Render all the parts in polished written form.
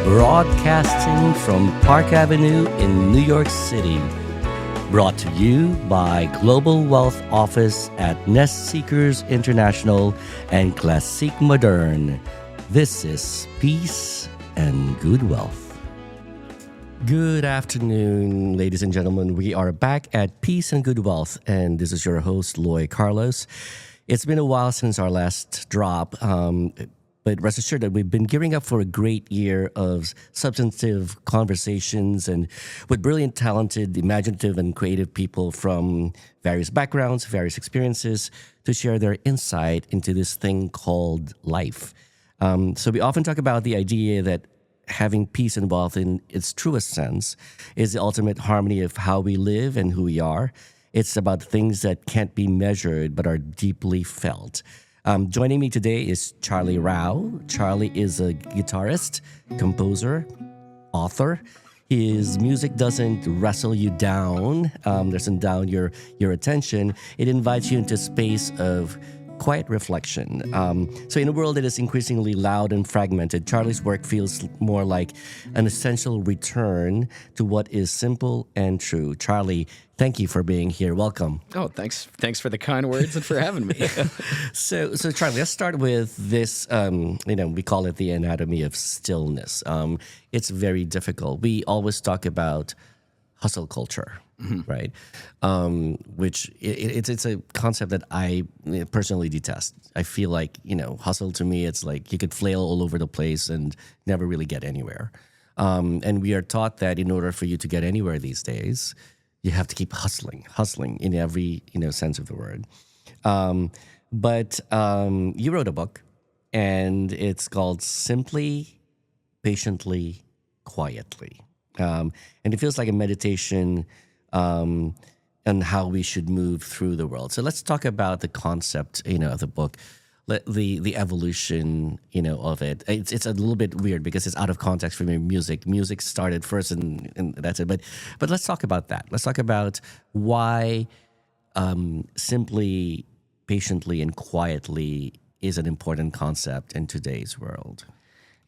broadcasting from Park Avenue in New York City. Brought to you by Global Wealth Office at Nest Seekers International and Classique Moderne. This is Peace and Good Wealth. Good afternoon, ladies and gentlemen. We are back at Peace and Good Wealth, and this is your host, Loy Carlos. It's been a while since our last drop, but rest assured that we've been gearing up for a great year of substantive conversations and with brilliant, talented, imaginative, and creative people from various backgrounds, various experiences to share their insight into this thing called life. So we often talk about the idea that having peace and wealth in its truest sense is the ultimate harmony of how we live and who we are. It's about things that can't be measured but are deeply felt. Joining me today is Charlie Rauh. Charlie is a guitarist, composer, author. His music doesn't wrestle you down, doesn't down your attention. It invites you into a space of quiet reflection. So in a world that is increasingly loud and fragmented, Charlie's work feels more like an essential return to what is simple and true. Charlie, thank you for being here. Welcome. Oh, thanks for the kind words and for having me. So Charlie, let's start with this, we call it the anatomy of stillness. It's very difficult. We always talk about hustle culture, right? Which it's a concept that I personally detest. I feel like, hustle to me, it's like you could flail all over the place and never really get anywhere. And we are taught that in order for you to get anywhere these days, you have to keep hustling in every sense of the word. But you wrote a book, and it's called Simply, Patiently, Quietly. And it feels like a meditation on how we should move through the world. So let's talk about the concept, of the book, the evolution, of it. It's a little bit weird because it's out of context from your music. Music started first, and that's it. But let's talk about that. Let's talk about why simply, patiently, and quietly is an important concept in today's world.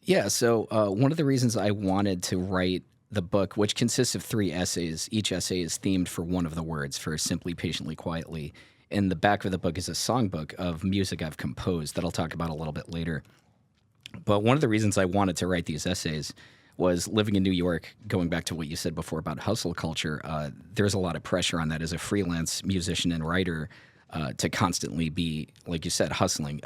Yeah. So one of the reasons I wanted to write the book, which consists of 3 essays. Each essay is themed for one of the words, for Simply, Patiently, Quietly. And the back of the book is a songbook of music I've composed that I'll talk about a little bit later. But one of the reasons I wanted to write these essays was living in New York, going back to what you said before about hustle culture. There's a lot of pressure on that as a freelance musician and writer to constantly be, like you said, hustling.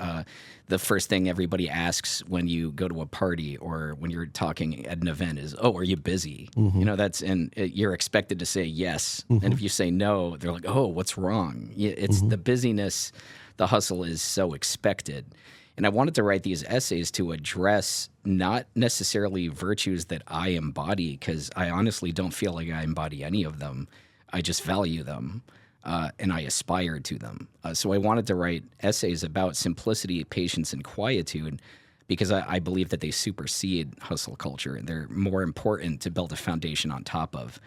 The first thing everybody asks when you go to a party or when you're talking at an event is, "Oh, are you busy?" You're expected to say yes. And if you say no, they're like, "Oh, what's wrong?" It's the busyness, the hustle is so expected. And I wanted to write these essays to address not necessarily virtues that I embody, because I honestly don't feel like I embody any of them. I just value them. And I aspire to them. So I wanted to write essays about simplicity, patience, and quietude because I believe that they supersede hustle culture. They're more important to build a foundation on top of.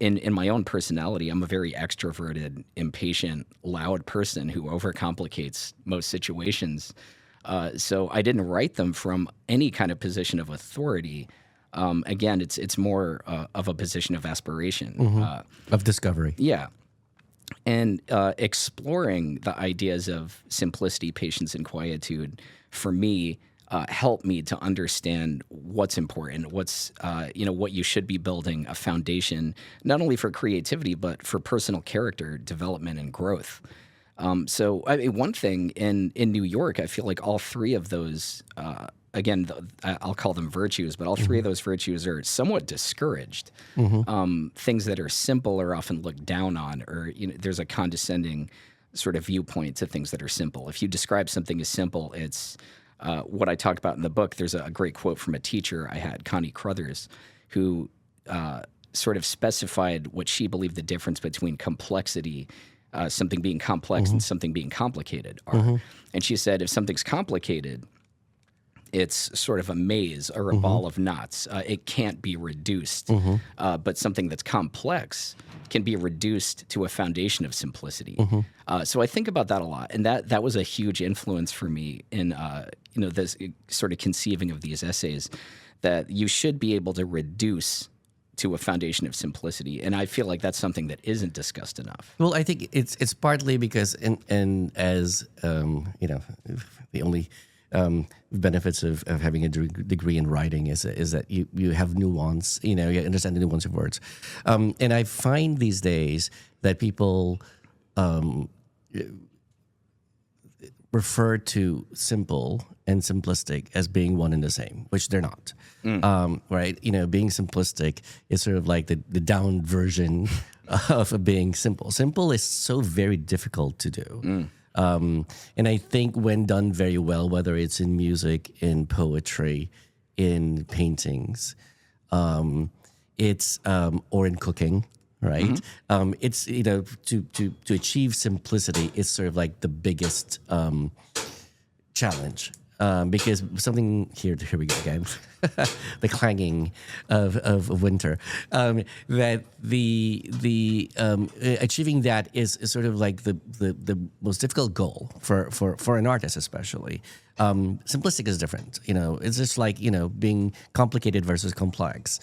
In my own personality, I'm a very extroverted, impatient, loud person who overcomplicates most situations. So I didn't write them from any kind of position of authority. Again, it's more of a position of aspiration. Of discovery. Yeah. And exploring the ideas of simplicity, patience, and quietude for me helped me to understand what's important, what's what you should be building a foundation not only for creativity but for personal character development and growth. So one thing in New York, I feel like all 3 of those. Again, I'll call them virtues, but all 3 of those virtues are somewhat discouraged. Things that are simple are often looked down on, or there's a condescending sort of viewpoint to things that are simple. If you describe something as simple, it's what I talk about in the book. There's a great quote from a teacher I had, Connie Crothers, who sort of specified what she believed the difference between complexity, something being complex, and something being complicated are. And she said, if something's complicated, it's sort of a maze or a ball of knots. It can't be reduced. But something that's complex can be reduced to a foundation of simplicity. So I think about that a lot. And that was a huge influence for me in this sort of conceiving of these essays. that you should be able to reduce to a foundation of simplicity. And I feel like that's something that isn't discussed enough. Well, I think it's partly because, and as the only benefits of having a degree in writing is that you have nuance. You understand the nuance of words, and I find these days that people refer to simple and simplistic as being one and the same, which they're not. Right? Being simplistic is sort of like the down version of being simple. Simple is so very difficult to do. And I think when done very well, whether it's in music, in poetry, in paintings, it's or in cooking, right? It's to achieve simplicity is sort of like the biggest challenge. Because something here we go again, the clanging of winter. That the achieving that is sort of like the most difficult goal for an artist, especially. Simplistic is different. It's just like being complicated versus complex.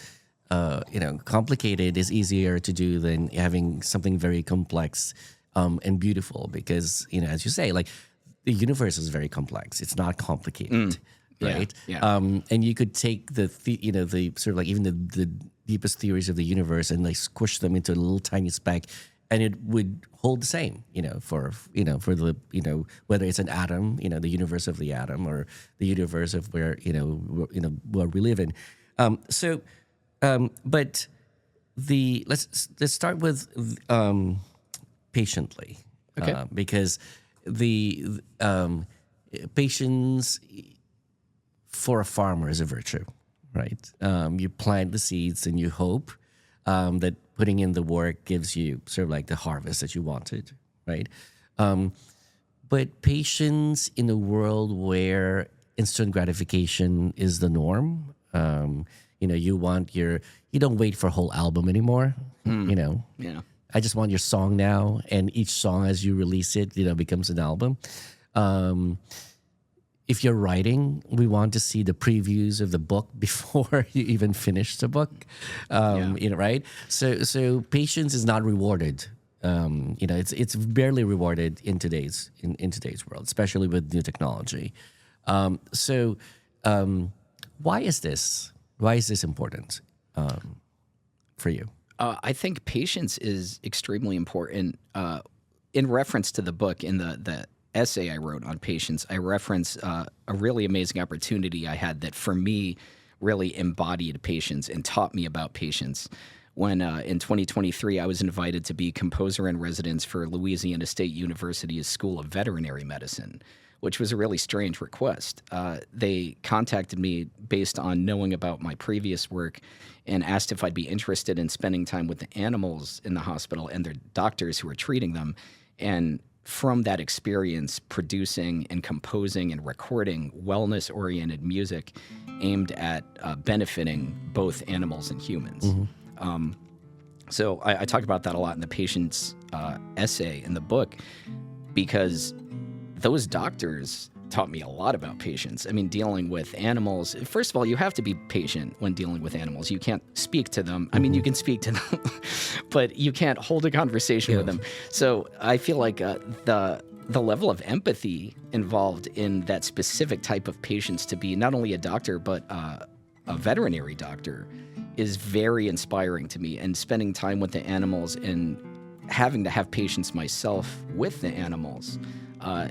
Complicated is easier to do than having something very complex and beautiful, because as you say, like, the universe is very complex. It's not complicated, right? Yeah. And you could take the sort of like even the deepest theories of the universe and like squish them into a little tiny speck, and it would hold the same, for the whether it's an atom, the universe of the atom, or the universe of where where we live in. But let's start with patiently, okay, because the patience for a farmer is a virtue, right? You plant the seeds and you hope that putting in the work gives you sort of like the harvest that you wanted, right? But patience in a world where instant gratification is the norm, you don't wait for a whole album anymore, Yeah. I just want your song now, and each song as you release it, becomes an album. If you're writing, we want to see the previews of the book before you even finish the book, right? So patience is not rewarded. It's barely rewarded in today's world, especially with new technology. Why is this? Why is this important for you? I think patience is extremely important. In reference to the book, in the essay I wrote on patience, I reference a really amazing opportunity I had that, for me, really embodied patience and taught me about patience. When in 2023, I was invited to be composer in residence for Louisiana State University's School of Veterinary Medicine, which was a really strange request. They contacted me based on knowing about my previous work and asked if I'd be interested in spending time with the animals in the hospital and their doctors who were treating them. And from that experience, producing and composing and recording wellness-oriented music aimed at benefiting both animals and humans. So I talk about that a lot in the patience essay in the book, because those doctors taught me a lot about patience. I mean, dealing with animals, first of all, you have to be patient when dealing with animals. You can't speak to them. I mean, you can speak to them, but you can't hold a conversation with them. So I feel like the level of empathy involved in that specific type of patience, to be not only a doctor, but a veterinary doctor, is very inspiring to me. And spending time with the animals and having to have patience myself with the animals,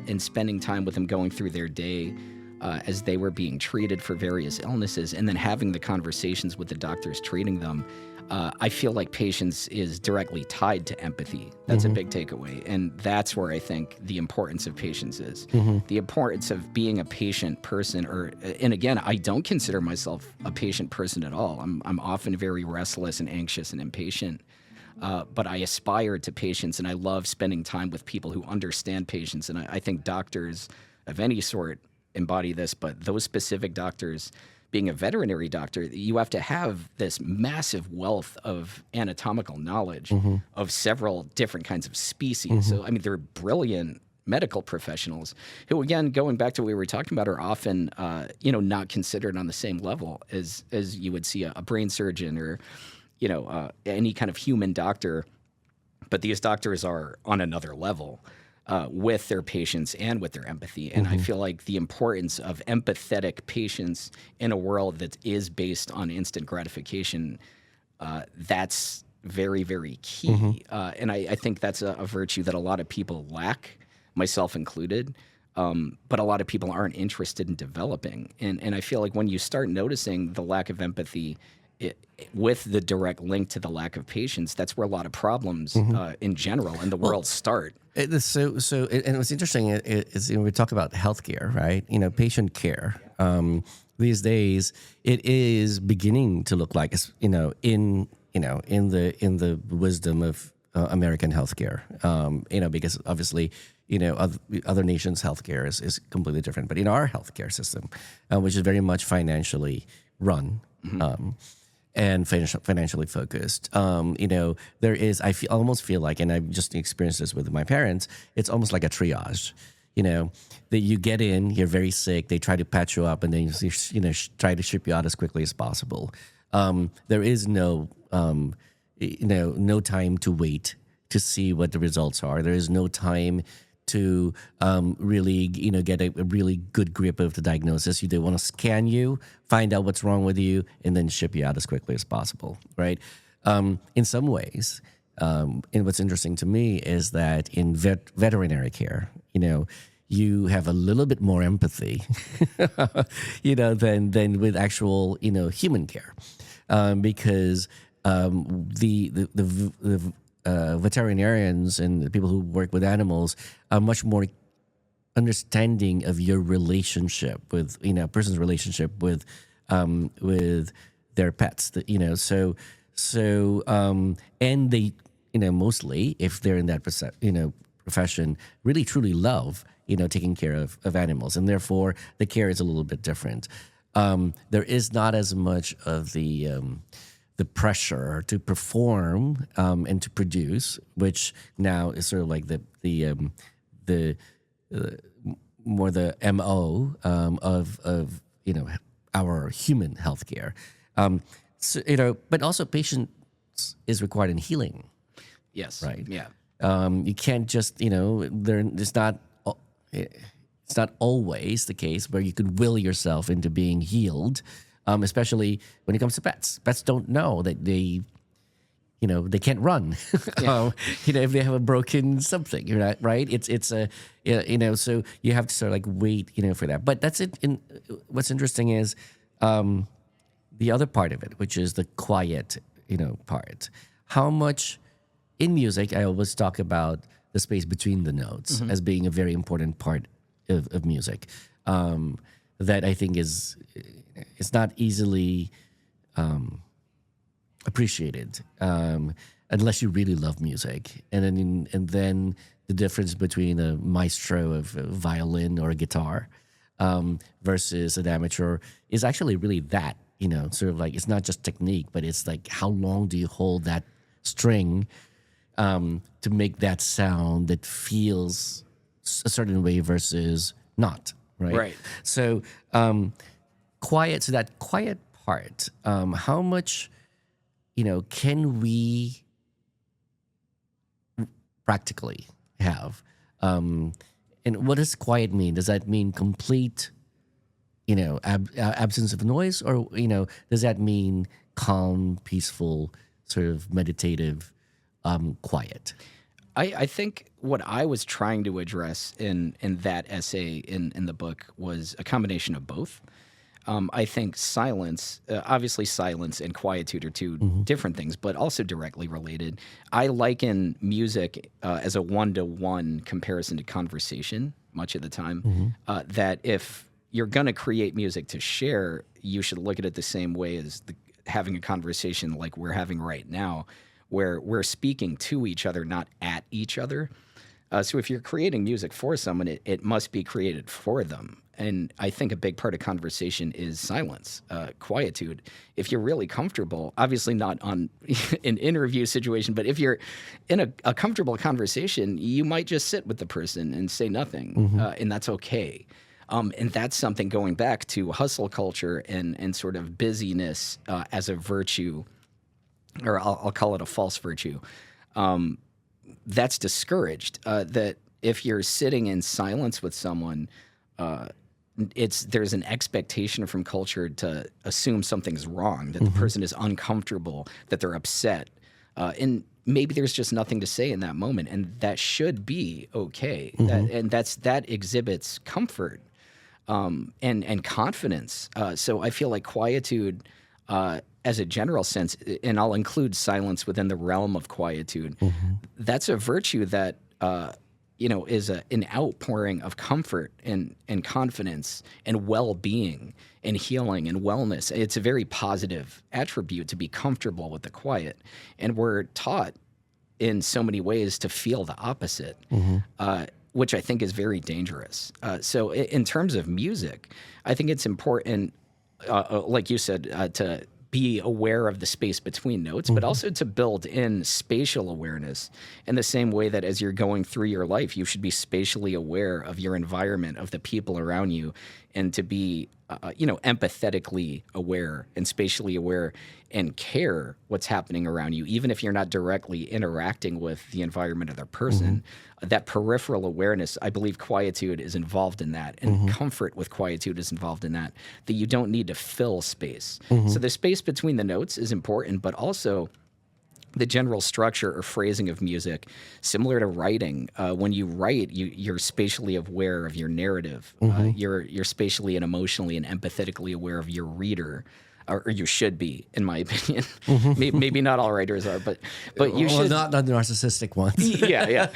and spending time with them going through their day as they were being treated for various illnesses, and then having the conversations with the doctors treating them, I feel like patience is directly tied to empathy. That's a big takeaway. And that's where I think the importance of patience is. The importance of being a patient person, and again, I don't consider myself a patient person at all. I'm often very restless and anxious and impatient. But I aspire to patience, and I love spending time with people who understand patience. And I think doctors of any sort embody this, but those specific doctors, being a veterinary doctor, you have to have this massive wealth of anatomical knowledge of several different kinds of species. So, I mean, they're brilliant medical professionals who, again, going back to what we were talking about, are often, not considered on the same level as you would see a brain surgeon or, any kind of human doctor. But these doctors are on another level with their patients and with their empathy. And I feel like the importance of empathetic patients in a world that is based on instant gratification, that's very, very key. And I think that's a virtue that a lot of people lack, myself included. But a lot of people aren't interested in developing. And I feel like when you start noticing the lack of empathy with the direct link to the lack of patience, that's where a lot of problems in general in the world start. And what's interesting is we talk about healthcare, right? Patient care. These days, it is beginning to look like, in the wisdom of American healthcare. Because obviously, other nations' healthcare is completely different. But in our healthcare system, which is very much financially run. And financially focused. There is, almost feel like, and I've just experienced this with my parents, it's almost like a triage, that you get in, you're very sick, they try to patch you up, and then, try to ship you out as quickly as possible. There is no time to wait to see what the results are. There is no time to really, get a really good grip of the diagnosis. They want to scan you, find out what's wrong with you, and then ship you out as quickly as possible, right? In some ways, and what's interesting to me is that in veterinary care, you have a little bit more empathy, than with actual, human care, because the veterinarians and the people who work with animals are much more understanding of your relationship with, a person's relationship with their pets. And they, mostly, if they're in that profession, really truly love, taking care of animals, and therefore the care is a little bit different. There is not as much of the pressure to perform and to produce, which now is sort of like the more the MO of our human healthcare. But also patience is required in healing. Yes. Right. Yeah. You can't just it's not always the case where you could will yourself into being healed. Especially when it comes to pets. Pets don't know that they can't run. If they have a broken something, right? It's a, so you have to sort of like wait, for that. But that's it. What's interesting is the other part of it, which is the quiet, part. How much in music, I always talk about the space between the notes as being a very important part of music. That I think it's not easily appreciated unless you really love music. And then the difference between a maestro of a violin or a guitar versus an amateur is actually really that, sort of like, it's not just technique, but it's like how long do you hold that string to make that sound that feels a certain way versus not. Right. So, quiet. So that quiet part. How much, can we practically have? And what does quiet mean? Does that mean complete, absence of noise, or does that mean calm, peaceful, sort of meditative, quiet? I think what I was trying to address in that essay in the book was a combination of both. I think silence, obviously silence and quietude are two different things, but also directly related. I liken music as a one-to-one comparison to conversation much of the time, that if you're going to create music to share, you should look at it the same way as having a conversation like we're having right now, where we're speaking to each other, not at each other. So if you're creating music for someone, it must be created for them. And I think a big part of conversation is silence, quietude. If you're really comfortable, obviously not on an interview situation, but if you're in a comfortable conversation, you might just sit with the person and say nothing, and that's okay. And that's something going back to hustle culture and sort of busyness as a virtue, or I'll call it a false virtue. That's discouraged. That if you're sitting in silence with someone, there's an expectation from culture to assume something's wrong, that the person is uncomfortable, that they're upset, and maybe there's just nothing to say in that moment, and that should be okay. That exhibits comfort and confidence. So I feel like quietude, as a general sense, and I'll include silence within the realm of quietude, that's a virtue that is an outpouring of comfort and confidence and well-being and healing and wellness. It's a very positive attribute to be comfortable with the quiet. And we're taught in so many ways to feel the opposite, which I think is very dangerous. So in terms of music, I think it's important, like you said, to be aware of the space between notes, but also to build in spatial awareness in the same way that as you're going through your life, you should be spatially aware of your environment, of the people around you, and to be, empathetically aware and spatially aware and care what's happening around you, even if you're not directly interacting with the environment of the person. That peripheral awareness, I believe quietude is involved in that, and comfort with quietude is involved in that you don't need to fill space. So the space between the notes is important, but also the general structure or phrasing of music, similar to writing. When you write, you're spatially aware of your narrative. You're spatially and emotionally and empathetically aware of your reader. Or you should be, in my opinion. Maybe not all writers are, but you should. Not the narcissistic ones. Yeah.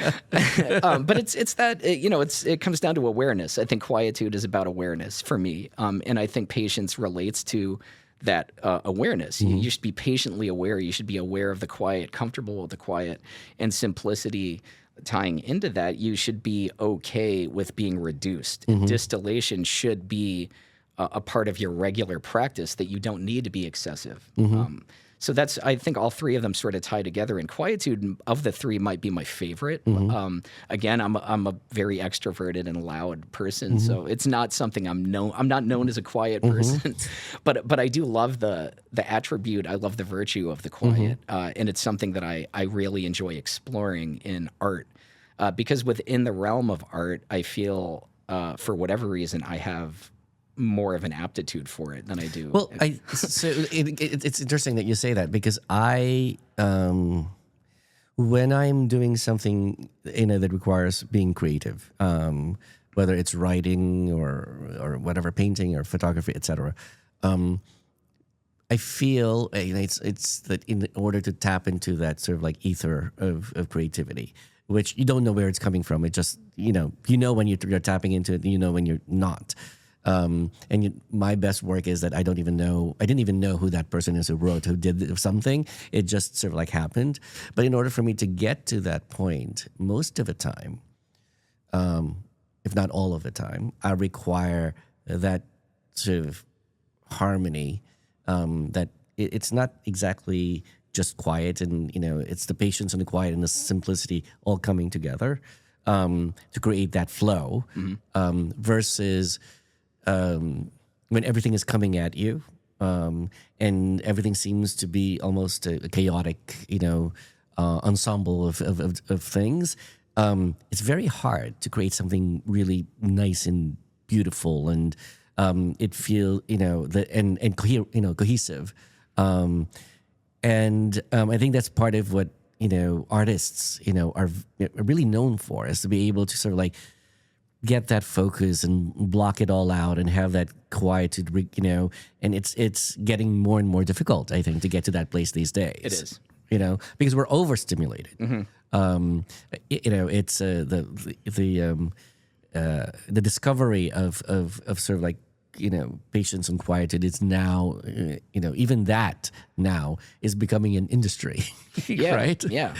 But it's that it comes down to awareness. I think quietude is about awareness for me, and I think patience relates to that awareness. You should be patiently aware. You should be aware of the quiet, comfortable with the quiet, and simplicity. Tying into that, you should be okay with being reduced. Distillation should be a part of your regular practice, that you don't need to be excessive. So I think all three of them sort of tie together, and quietude of the three might be my favorite. Again, I'm a very extroverted and loud person, so it's not something I'm not known as a quiet person, but I do love the attribute. I love the virtue of the quiet, and it's something that I really enjoy exploring in art, because within the realm of art, I feel for whatever reason I have more of an aptitude for it than I do. Well, it's interesting that you say that, because when I'm doing something that requires being creative, whether it's writing or whatever, painting or photography, etc., I feel it's that in order to tap into that sort of like ether of creativity, which you don't know where it's coming from. It just when you're tapping into it, when you're not. My best work is that I didn't even know who that person is who did something. It just sort of like happened. But in order for me to get to that point, most of the time, if not all of the time, I require that sort of harmony, that it's not exactly just quiet, and it's the patience and the quiet and the simplicity all coming together to create that flow, versus when everything is coming at you, and everything seems to be almost a chaotic, ensemble of things. It's very hard to create something really nice and beautiful, and it feel cohesive. And I think that's part of what artists are really known for, is to be able to sort of like get that focus and block it all out and have that quietude, and it's getting more and more difficult, I think, to get to that place these days. It is, because we're overstimulated. It's the discovery of sort of like patience and quietude is now, even that now is becoming an industry, right? Yeah.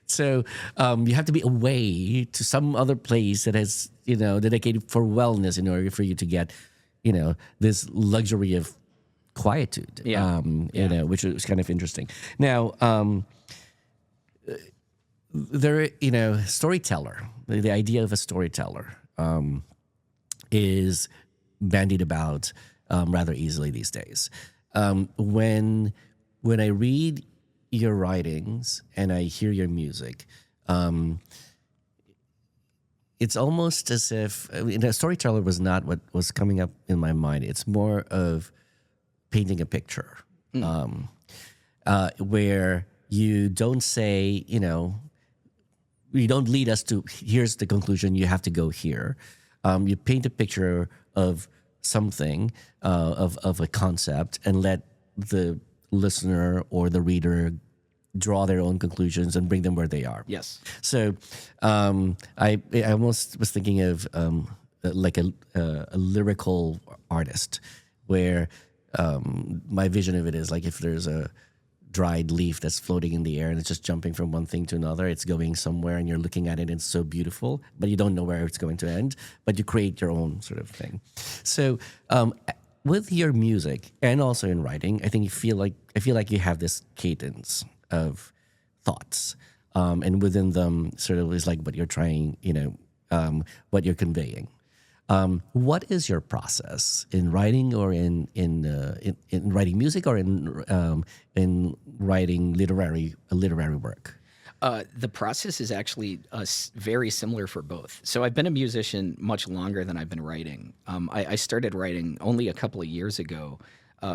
So you have to be away to some other place that has, dedicated for wellness in order for you to get, this luxury of quietude, which is kind of interesting. Now, storyteller, the idea of a storyteller is bandied about rather easily these days. When I read your writings and I hear your music, it's almost as if a storyteller was not what was coming up in my mind. It's more of painting a picture, where you don't say, you don't lead us to here's the conclusion. You have to go here. You paint a picture of something, of a concept, and let the listener or the reader draw their own conclusions and bring them where they are. Yes. So I almost was thinking of like a lyrical artist, where my vision of it is like if there's a dried leaf that's floating in the air and it's just jumping from one thing to another. It's going somewhere and you're looking at it and it's so beautiful, but you don't know where it's going to end, but you create your own sort of thing. So with your music and also in writing, I feel like you have this cadence of thoughts, and within them sort of is like what you're trying, what you're conveying. What is your process in writing, or in writing music, or in writing literary work? The process is actually very similar for both. So I've been a musician much longer than I've been writing. I started writing only a couple of years ago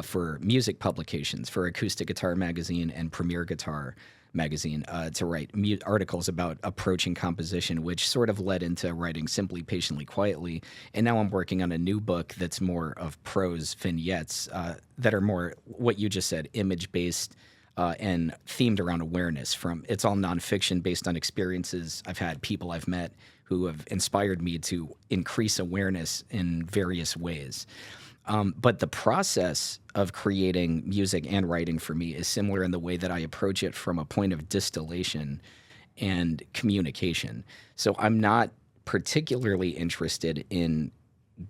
for music publications, for Acoustic Guitar Magazine and Premier Guitar Magazine, to write articles about approaching composition, which sort of led into writing Simply, Patiently, Quietly. And now I'm working on a new book that's more of prose vignettes that are more what you just said, image-based and themed around awareness. It's all nonfiction based on experiences I've had, people I've met who have inspired me to increase awareness in various ways. But the process of creating music and writing for me is similar in the way that I approach it from a point of distillation and communication. So I'm not particularly interested in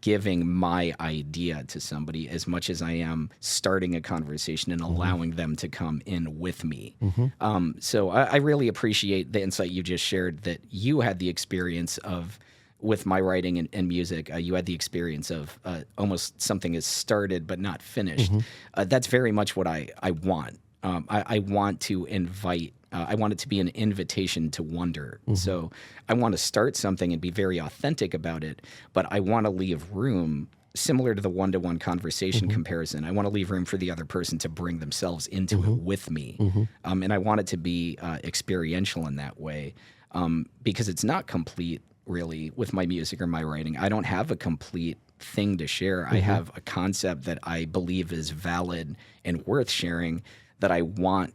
giving my idea to somebody as much as I am starting a conversation and allowing them to come in with me. So I really appreciate the insight you just shared, that you had the experience of, with my writing and music, you had the experience of almost something is started but not finished. That's very much what I want. I want to invite, I want it to be an invitation to wonder. So I want to start something and be very authentic about it, but I want to leave room, similar to the one-to-one conversation comparison. I want to leave room for the other person to bring themselves into it with me. And I want it to be experiential in that way, because it's not complete, really, with my music or my writing. I don't have a complete thing to share. I have a concept that I believe is valid and worth sharing that I want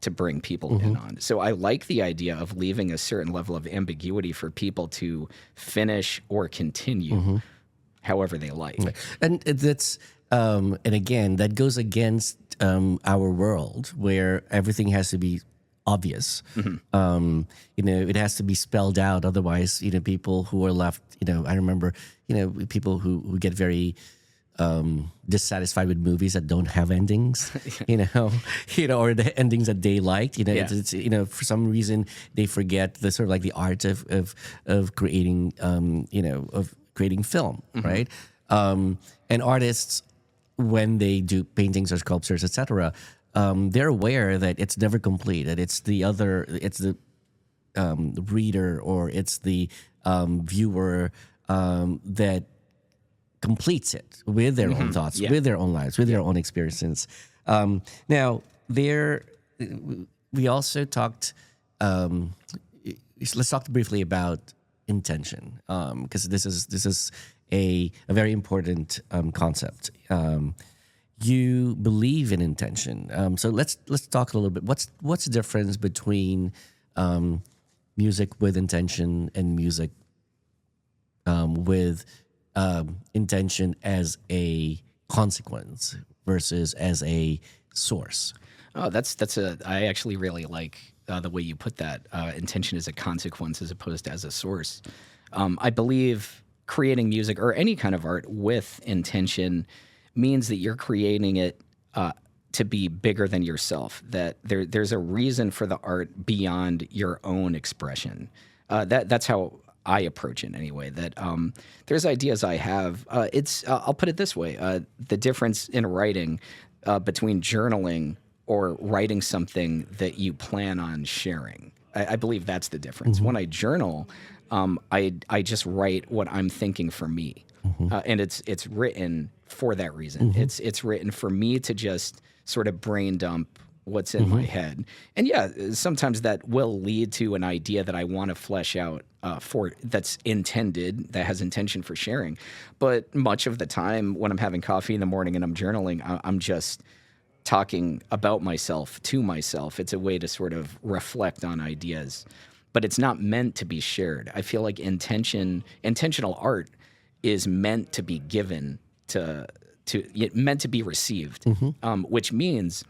to bring people in on. So I like the idea of leaving a certain level of ambiguity for people to finish or continue however they like. And that's and again, that goes against our world, where everything has to be obvious. It has to be spelled out. Otherwise, people who are left, I remember, people who get very dissatisfied with movies that don't have endings, or the endings that they liked. It's for some reason they forget the sort of like the art of creating, of creating film, right? And artists, when they do paintings or sculptures, etc., they're aware that it's never complete, that it's the reader or it's the viewer that completes it with their own thoughts, with their own lives, with their own experiences. Now, we also talked, let's talk briefly about intention, because this is a very important concept. You believe in intention. So let's talk a little bit. What's the difference between music with intention and music with intention as a consequence versus as a source. Oh, I actually really like the way you put that. Intention is a consequence as opposed to as a source. I believe creating music or any kind of art with intention means that you're creating it to be bigger than yourself, that there's a reason for the art beyond your own expression. That's how I approach it anyway, that there's ideas I have. I'll put it this way, the difference in writing between journaling or writing something that you plan on sharing. I believe that's the difference. When I journal, I just write what I'm thinking for me. And it's written for that reason. It's written for me to just sort of brain dump what's in my head. And yeah, sometimes that will lead to an idea that I want to flesh out that's intended, that has intention for sharing. But much of the time when I'm having coffee in the morning and I'm journaling, I'm just talking about myself to myself. It's a way to sort of reflect on ideas, but it's not meant to be shared. I feel like intentional art is meant to be given meant to be received, which means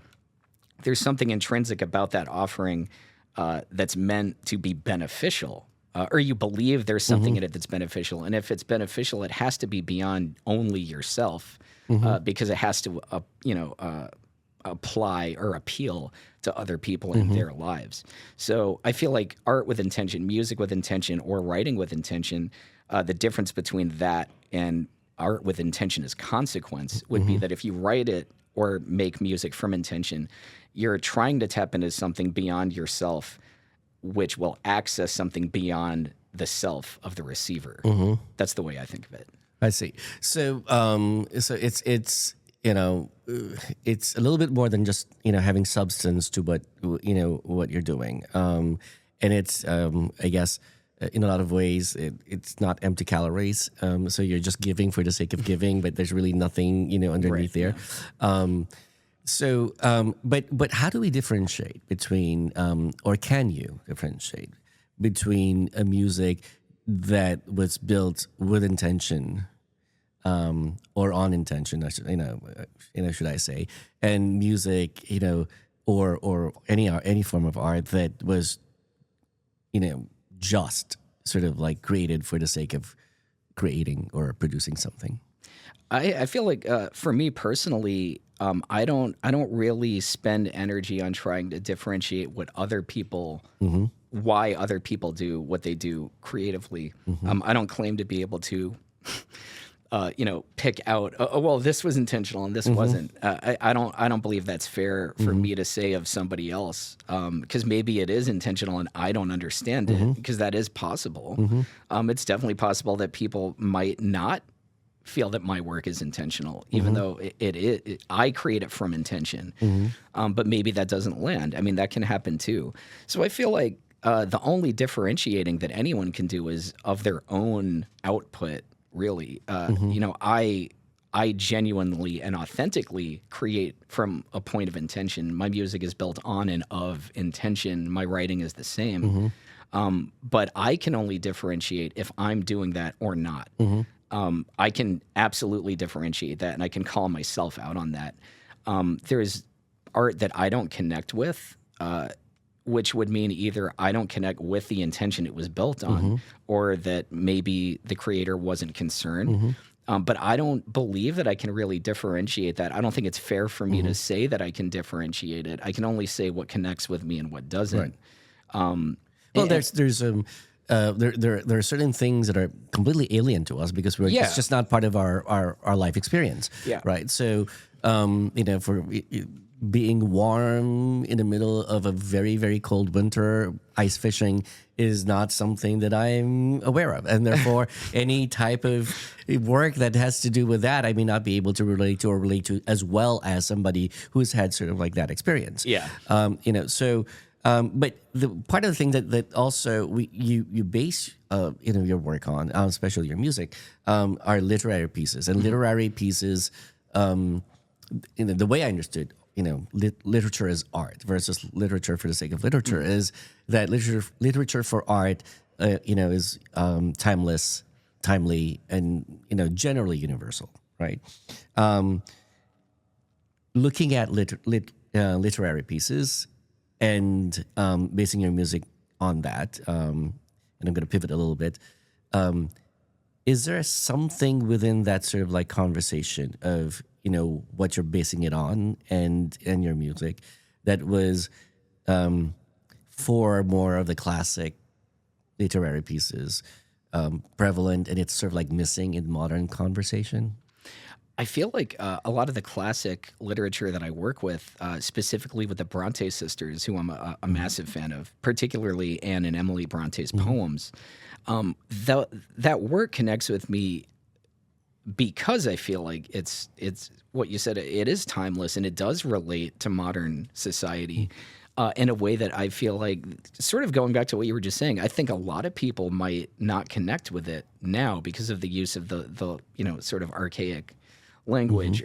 there's something intrinsic about that offering that's meant to be beneficial, or you believe there's something in it that's beneficial. And if it's beneficial, it has to be beyond only yourself, because it has to, apply or appeal to other people in their lives. So I feel like art with intention, music with intention, or writing with intention, the difference between that and art with intention as consequence would be that if you write it or make music from intention, you're trying to tap into something beyond yourself, which will access something beyond the self of the receiver. That's the way I think of it. I see. So, so it's it's a little bit more than just having substance to what you're doing, and it's I guess in a lot of ways it's not empty calories. So you're just giving for the sake of giving, but there's really nothing underneath there. Yeah. But how do we differentiate between, or can you differentiate between a music that was built with intention, or on intention, should I say, and music, or any form of art that was, just sort of like created for the sake of creating or producing something? I feel like for me personally, I don't really spend energy on trying to differentiate what other people, why other people do what they do creatively. I don't claim to be able to, pick out, well, this was intentional and this wasn't. I don't believe that's fair for me to say of somebody else, because maybe it is intentional and I don't understand it, because that is possible. It's definitely possible that people might not feel that my work is intentional, even though I create it from intention. But maybe that doesn't land. I mean, that can happen too. So I feel like the only differentiating that anyone can do is of their own output, really. I genuinely and authentically create from a point of intention. My music is built on and of intention. My writing is the same. But I can only differentiate if I'm doing that or not. I can absolutely differentiate that, and I can call myself out on that. There's art that I don't connect with, which would mean either I don't connect with the intention it was built on, or that maybe the creator wasn't concerned. But I don't believe that I can really differentiate that. I don't think it's fair for me to say that I can differentiate it. I can only say what connects with me and what doesn't. Right. Well, there are certain things that are completely alien to us because it's just not part of our life experience. Yeah. Right. So, for being warm in the middle of a very, very cold winter, ice fishing is not something that I'm aware of. And therefore, any type of work that has to do with that, I may not be able to relate to as well as somebody who's had sort of like that experience. Yeah. But the part of the thing that also you base your work on, especially your music, are literary pieces. And literary pieces, the way I understood, literature as art versus literature for the sake of literature is that literature for art, is timeless, timely and generally universal, right? Um, Looking at literary pieces and basing your music on that, and I'm going to pivot a little bit. Is there something within that sort of like conversation of what you're basing it on and your music that was for more of the classic literary pieces prevalent, and it's sort of like missing in modern conversation? I feel like a lot of the classic literature that I work with, specifically with the Brontës sisters, who I'm a massive fan of, particularly Anne and Emily Brontës' poems, that work connects with me because I feel like it's what you said. It is timeless and it does relate to modern society in a way that I feel like, sort of going back to what you were just saying. I think a lot of people might not connect with it now because of the use of the sort of archaic language,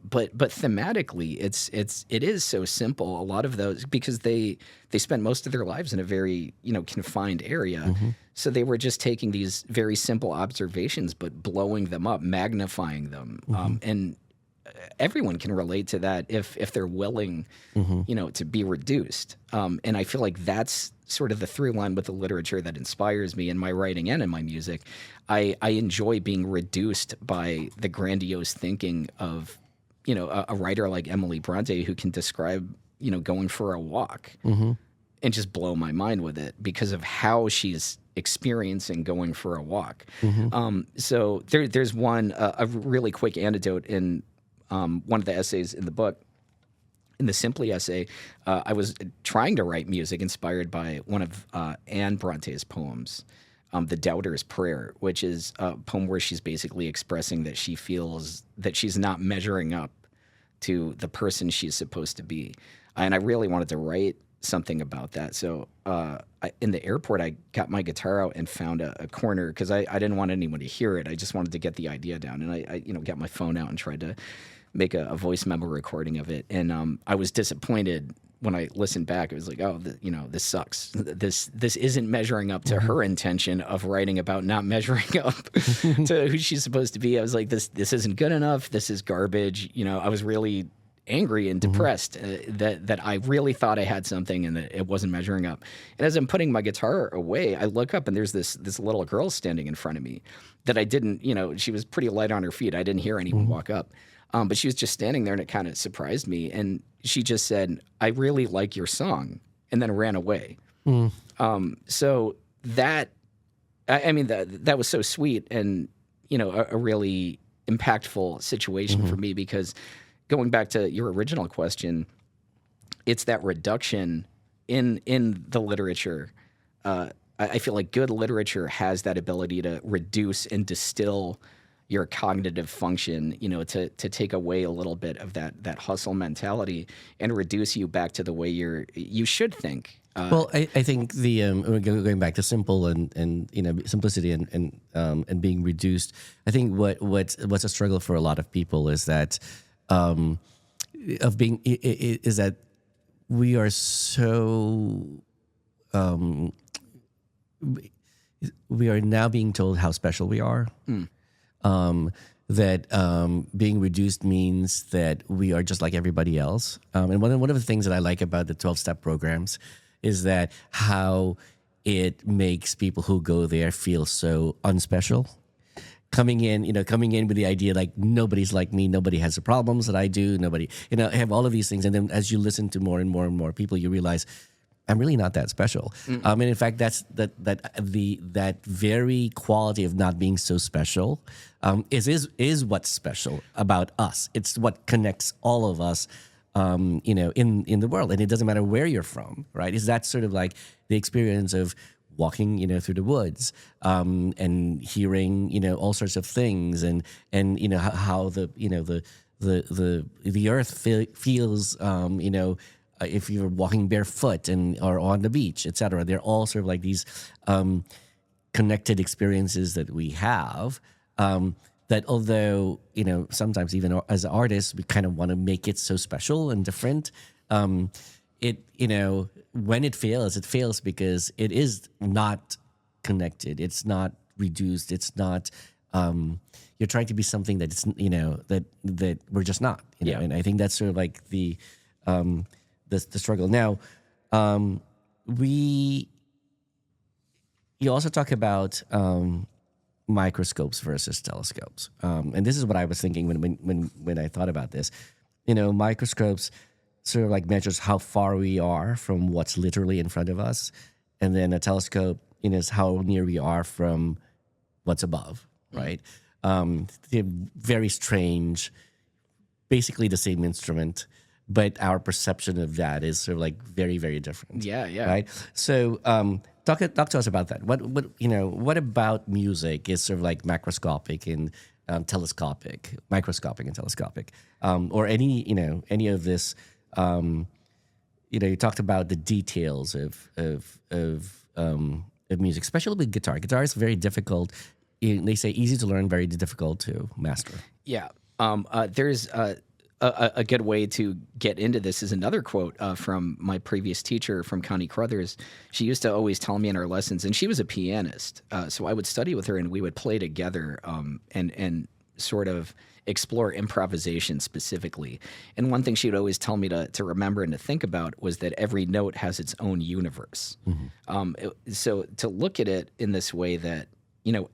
but thematically it is so simple. A lot of those, because they spent most of their lives in a very confined area, so they were just taking these very simple observations but blowing them up, magnifying them, and everyone can relate to that if they're willing to be reduced, and I feel like that's sort of the through line with the literature that inspires me in my writing and in my music. I enjoy being reduced by the grandiose thinking of, a writer like Emily Bronte, who can describe, going for a walk and just blow my mind with it because of how she's experiencing going for a walk. So there's one, a really quick anecdote in one of the essays in the book. In the Simply essay, I was trying to write music inspired by one of Anne Bronte's poems, The Doubter's Prayer, which is a poem where she's basically expressing that she feels that she's not measuring up to the person she's supposed to be. And I really wanted to write something about that. So in the airport, I got my guitar out and found a corner because I didn't want anyone to hear it. I just wanted to get the idea down. And I got my phone out and tried to make a voice memo recording of it. And I was disappointed when I listened back. It was like, oh, this sucks. This isn't measuring up to her intention of writing about not measuring up to who she's supposed to be. I was like, this isn't good enough. This is garbage. I was really angry and depressed that I really thought I had something and that it wasn't measuring up. And as I'm putting my guitar away, I look up and there's this little girl standing in front of me that I didn't, she was pretty light on her feet. I didn't hear anyone walk up. But she was just standing there, and it kind of surprised me. And she just said, "I really like your song," and then ran away. So that, I mean, that was so sweet, and a really impactful situation for me, because going back to your original question, it's that reduction in the literature. I feel like good literature has that ability to reduce and distill your cognitive function, to take away a little bit of that hustle mentality and reduce you back to the way you should think. Well, I think the going back to simple and simplicity and being reduced. I think what's a struggle for a lot of people is that is that we are so we are now being told how special we are. That being reduced means that we are just like everybody else. And one of the things that I like about the 12-step programs is that how it makes people who go there feel so unspecial. Coming in with the idea like nobody's like me, nobody has the problems that I do, nobody, have all of these things. And then as you listen to more and more and more people, you realize I'm really not that special. And in fact, that's that very quality of not being so special is what's special about us. It's what connects all of us, in the world, and it doesn't matter where you're from, right? Is that sort of like the experience of walking, through the woods, and hearing, all sorts of things, and how the earth feels, if you're walking barefoot or on the beach, etc. They're all sort of like these connected experiences that we have. That although sometimes even as artists we kind of want to make it so special and different. It when it fails because it is not connected. It's not reduced. It's not. You're trying to be something that it's that we're just not. Yeah. And I think that's sort of like the struggle. Now, you also talk about microscopes versus telescopes, and this is what I was thinking when I thought about this. Microscopes sort of like measures how far we are from what's literally in front of us, and then a telescope is how near we are from what's above, right? They're very strange, basically the same instrument, but our perception of that is sort of like very, very different. Yeah, yeah. Right. So talk to us about that. What about music is sort of like macroscopic and telescopic, microscopic and telescopic, or any of this. You talked about the details of music, especially with guitar. Guitar is very difficult. They say easy to learn, very difficult to master. Yeah. There's a good way to get into this is another quote from my previous teacher from Connie Crothers. She used to always tell me in our lessons, and she was a pianist. So I would study with her and we would play together and sort of explore improvisation specifically. And one thing she would always tell me to remember and to think about was that every note has its own universe. So to look at it in this way that,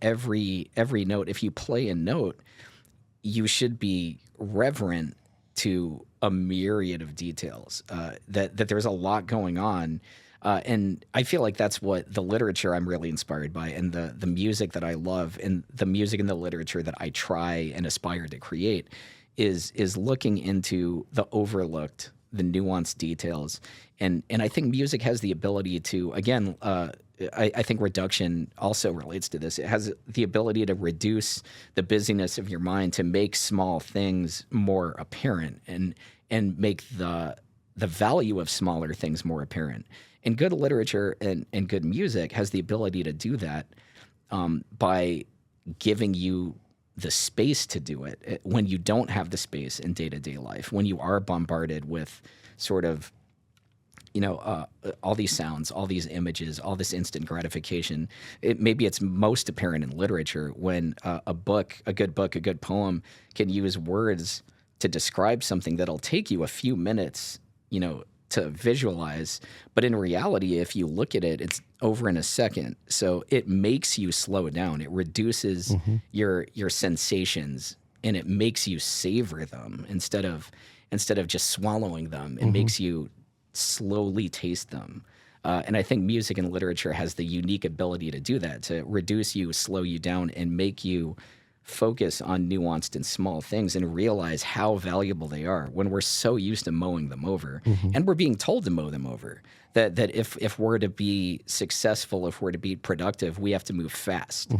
every note, if you play a note, you should be reverent to a myriad of details, that there's a lot going on. And I feel like that's what the literature I'm really inspired by, and the music that I love, and the music and the literature that I try and aspire to create is looking into the overlooked, the nuanced details. And I think music has the ability to, again, I think reduction also relates to this. It has the ability to reduce the busyness of your mind, to make small things more apparent, and make the value of smaller things more apparent. And good literature and good music has the ability to do that by giving you the space to do it when you don't have the space in day-to-day life, when you are bombarded with sort of all these sounds, all these images, all this instant gratification. Maybe it's most apparent in literature when a good poem can use words to describe something that'll take you a few minutes, to visualize. But in reality, if you look at it, it's over in a second. So it makes you slow down. It reduces your sensations, and it makes you savor them instead of just swallowing them. It makes you slowly taste them. And I think music and literature has the unique ability to do that, to reduce you, slow you down, and make you focus on nuanced and small things and realize how valuable they are when we're so used to mowing them over. And we're being told to mow them over. That if we're to be successful, if we're to be productive, we have to move fast.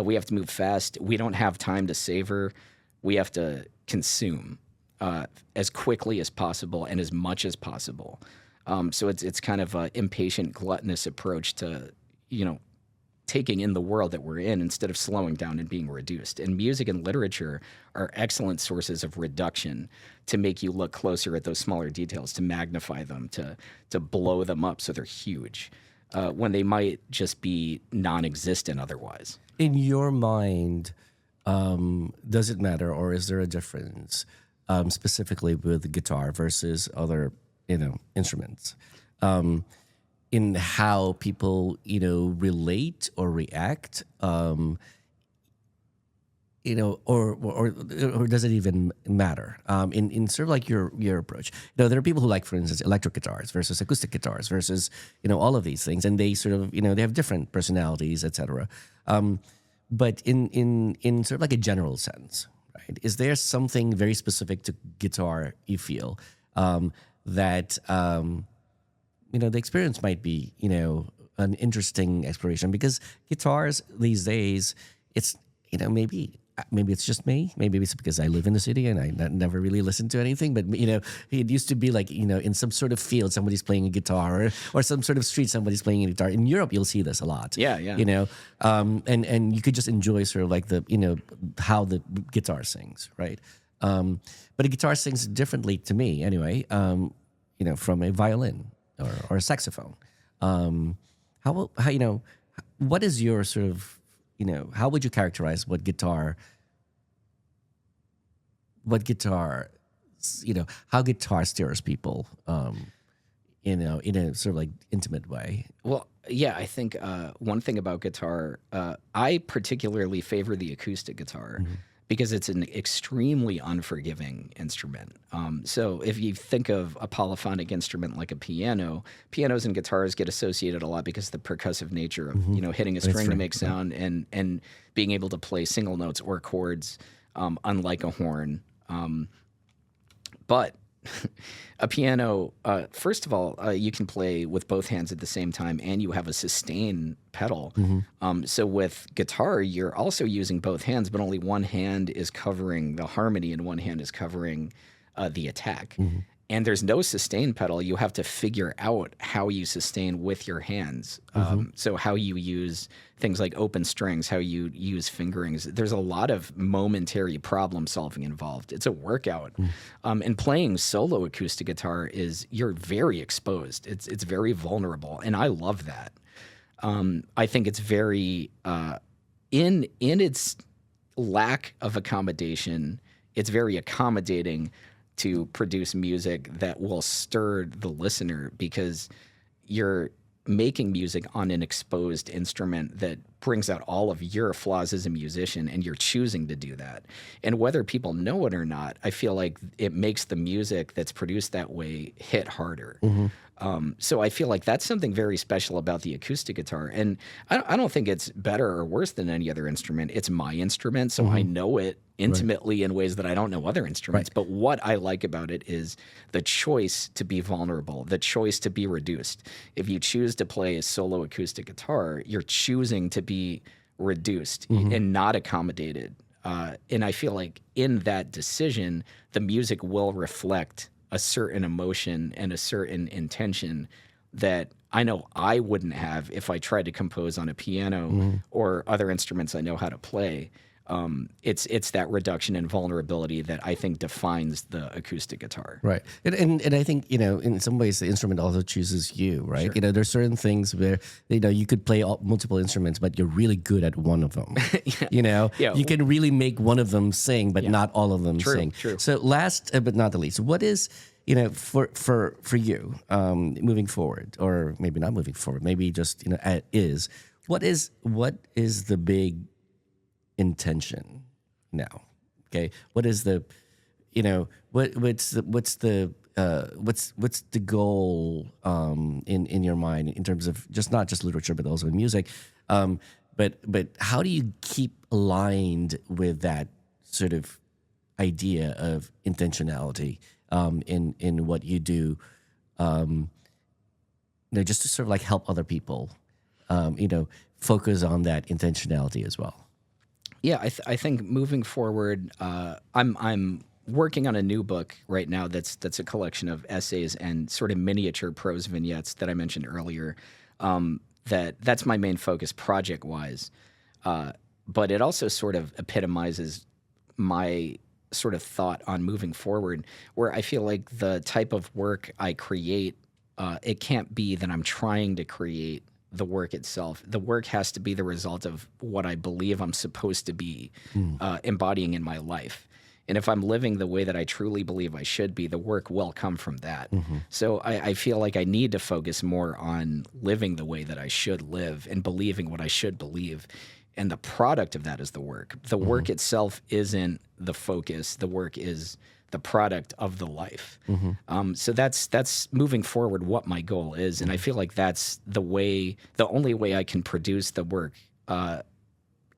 We have to move fast. We don't have time to savor. We have to consume as quickly as possible and as much as possible. So it's kind of an impatient, gluttonous approach to, taking in the world that we're in instead of slowing down and being reduced. And music and literature are excellent sources of reduction to make you look closer at those smaller details, to magnify them, to blow them up so they're huge, when they might just be non-existent otherwise. In your mind, does it matter, or is there a difference specifically with guitar versus other instruments? In how people, relate or react, or does it even matter? In sort of like your approach, there are people who like, for instance, electric guitars versus acoustic guitars versus, all of these things, and they sort of, they have different personalities, etc. But in sort of like a general sense, right? Is there something very specific to guitar you feel that the experience might be, an interesting exploration? Because guitars these days, it's, maybe it's just me. Maybe it's because I live in the city and I never really listen to anything. But, it used to be like, in some sort of field, somebody's playing a guitar, or some sort of street, somebody's playing a guitar. In Europe, you'll see this a lot. Yeah. And you could just enjoy sort of like the, how the guitar sings, right? But a guitar sings differently to me anyway, from a violin or a saxophone. How what is your sort of, how would you characterize what guitar, how guitar stirs people, in a sort of like intimate way? Well, yeah, I think one thing about guitar, I particularly favor the acoustic guitar because it's an extremely unforgiving instrument. So if you think of a polyphonic instrument like a piano, pianos and guitars get associated a lot because of the percussive nature of hitting a string to make sound and being able to play single notes or chords, unlike a horn. But a piano, first of all, you can play with both hands at the same time, and you have a sustain pedal. So with guitar, you're also using both hands, but only one hand is covering the harmony and one hand is covering the attack. And there's no sustain pedal. You have to figure out how you sustain with your hands. So how you use things like open strings, how you use fingerings. There's a lot of momentary problem solving involved. It's a workout. And playing solo acoustic guitar you're very exposed. It's very vulnerable. And I love that. I think it's very, in its lack of accommodation, it's very accommodating to produce music that will stir the listener because you're making music on an exposed instrument that brings out all of your flaws as a musician, and you're choosing to do that. And whether people know it or not, I feel like it makes the music that's produced that way hit harder. So I feel like that's something very special about the acoustic guitar. And I don't think it's better or worse than any other instrument. It's my instrument, so I know it intimately in ways that I don't know other instruments. But what I like about it is the choice to be vulnerable, the choice to be reduced. If you choose to play a solo acoustic guitar, you're choosing to be reduced and not accommodated. And I feel like in that decision, the music will reflect a certain emotion and a certain intention that I know I wouldn't have if I tried to compose on a piano or other instruments I know how to play. It's that reduction in vulnerability that I think defines the acoustic guitar. Right. And I think, in some ways the instrument also chooses you, right? Sure. There's certain things where, you could play multiple instruments, but you're really good at one of them. You can really make one of them sing, but not all of them sing. True. So last but not the least, what is, for you, moving forward, or maybe not moving forward, maybe just, what is the big intention now? Okay, what is the, what's the goal in your mind in terms of not just literature but also in music, but how do you keep aligned with that sort of idea of intentionality in what you do, just to sort of like help other people, focus on that intentionality as well? Yeah, I think moving forward, I'm working on a new book right now that's a collection of essays and sort of miniature prose vignettes that I mentioned earlier. That's my main focus project-wise. But it also sort of epitomizes my sort of thought on moving forward, where I feel like the type of work I create, it can't be that I'm trying to create the work itself. The work has to be the result of what I believe I'm supposed to be embodying in my life. And if I'm living the way that I truly believe I should be, the work will come from that. So I feel like I need to focus more on living the way that I should live and believing what I should believe. And the product of that is the work. The work itself isn't the focus. The work is the product of the life. So that's moving forward what my goal is. And I feel like that's the only way I can produce the work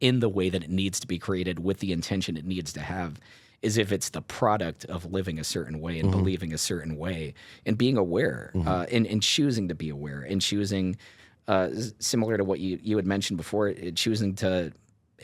in the way that it needs to be created with the intention it needs to have, is if it's the product of living a certain way and believing a certain way and being aware and choosing to be aware and choosing, similar to what you had mentioned before, choosing to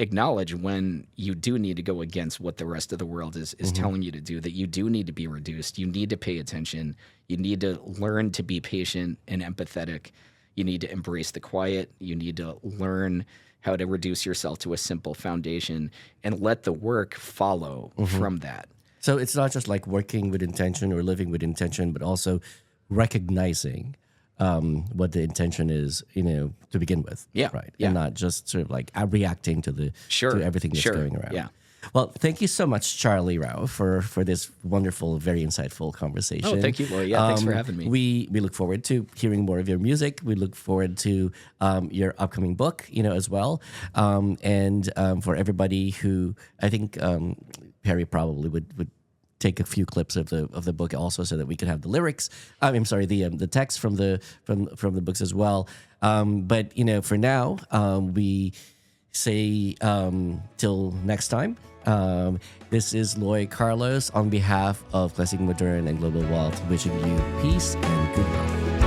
acknowledge when you do need to go against what the rest of the world is telling you to do, that you do need to be reduced. You need to pay attention. You need to learn to be patient and empathetic. You need to embrace the quiet. You need to learn how to reduce yourself to a simple foundation and let the work follow from that. So it's not just like working with intention or living with intention, but also recognizing what the intention is, to begin with. Yeah, Right. yeah. And not just sort of like reacting to to everything that's going around. Yeah. Well, thank you so much, Charlie Rauh, for this wonderful, very insightful conversation. Oh, thank you. Well, yeah, thanks for having me. We look forward to hearing more of your music. We look forward to your upcoming book, as well. And for everybody who, I think Perry probably would take a few clips of the book also, so that we could have the lyrics. I'm sorry, the text from the books as well. But for now, we say till next time. This is Loy Carlos on behalf of Classic Modern and Global Wealth, wishing you peace and good health.